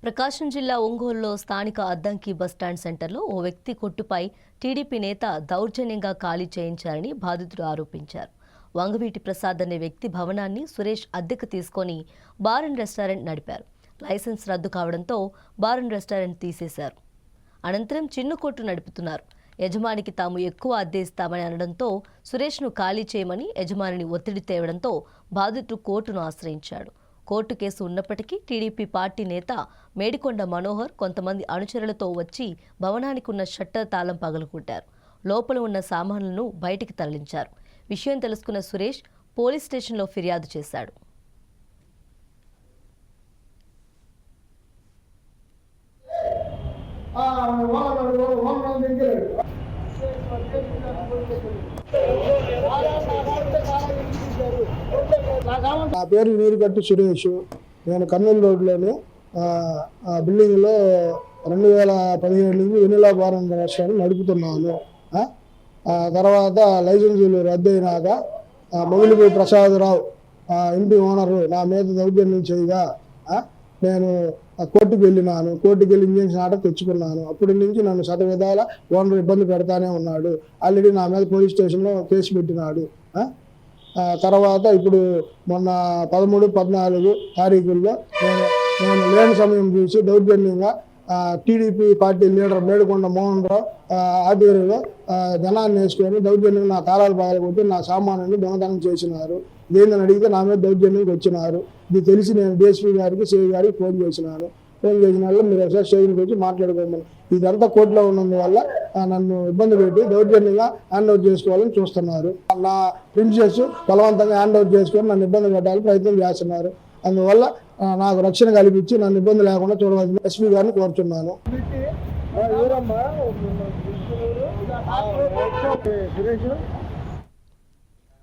ప్రకాశం జిల్లా ఒంగోలులో స్థానిక అద్దంకి బస్టాండ్ సెంటర్లో ఓ వ్యక్తి కొట్టుపై టీడీపీ నేత దౌర్జన్యంగా ఖాళీ చేయించారని బాధితుడు ఆరోపించారు. వంగవీటి ప్రసాద్ అనే వ్యక్తి భవనాన్ని సురేష్ అద్దెకు తీసుకొని బార్ అండ్ రెస్టారెంట్ నడిపారు. లైసెన్స్ రద్దు కావడంతో బార్ అండ్ రెస్టారెంట్ తీసేశారు. అనంతరం చిన్ను కొట్టు నడుపుతున్నారు. యజమానికి తాము ఎక్కువ అద్దె ఇస్తామని అనడంతో సురేష్ను ఖాళీ చేయమని యజమానిని ఒత్తిడి తేవడంతో బాధితుడు కోర్టును ఆశ్రయించాడు. కోర్టు కేసు ఉన్నప్పటికీ టీడీపీ పార్టీ నేత మేడికొండ మనోహర్ కొంతమంది అనుచరులతో వచ్చి భవనానికి ఉన్న షట్టర్ తాళం పగలగొట్టారు. లోపల ఉన్న సామాన్లను బయటికి తరలించారు. విషయం తెలుసుకున్న సురేష్ పోలీస్ స్టేషన్లో ఫిర్యాదు చేశాడు. నా పేరు నీరుగట్టు సురేష్. నేను కర్నూలు రోడ్లోని బిల్డింగ్లో 2017 నుంచి వెనిలా బార్ అండ్ రెస్టారెంట్ నడుపుతున్నాను. తర్వాత లైసెన్సులు రద్దయినాక మొగిలిపూడి ప్రసాదరావు ఇంటి ఓనరు నా మీద దౌర్జన్యం చేయగా నేను కోర్టుకు వెళ్ళినాను. కోర్టుకు వెళ్ళి ఇంజక్షన్ ఆర్డర్ తెచ్చుకున్నాను. అప్పటి నుంచి నన్ను శత విధాల ఓనర్ ఇబ్బంది పెడతానే ఉన్నాడు. ఆల్రెడీ నా మీద పోలీస్ స్టేషన్లో కేసు పెట్టినాడు. తర్వాత ఇప్పుడు మొన్న 13, 14 తారీఖుల్లో నేను లేని సమయం చూసి దౌర్జన్యంగా TDP party leader Medikonda Mohan Rao ఆధ్వర్యంలో జనాన్ని వేసుకొని దౌర్జన్యంగా నా తాళాలు పగలగొట్టి నా సామాన్యుని దొంగతనం చేసినారు. దేనిని అడిగితే నా మీద దౌర్జన్యంకి వచ్చినారు. ఇది తెలిసి నేను డిఎస్పీ గారికి, సిఐ గారికి ఫోన్ చేసినాను. ఫోన్ చేసిన వాళ్ళు మీరు ఒకసారి స్టేషన్కి వచ్చి మాట్లాడుకోమని. ఇదంతా కోర్టులో ఉన్నందువల్ల నన్ను ఇబ్బంది పెట్టి దౌర్జన్యంగా హ్యాండ్ ఓవర్ చేసుకోవాలని చూస్తున్నారు. నా ప్రిన్సెస్ బలవంతంగా హ్యాండ్ ఓవర్ చేసుకొని నన్ను ఇబ్బంది పెట్టాలని ప్రయత్నం చేస్తున్నారు. అందువల్ల నాకు రక్షణ కల్పించి నన్ను ఇబ్బంది లేకుండా చూడవలసింది ఎస్పీ గారిని కోరుతున్నాను.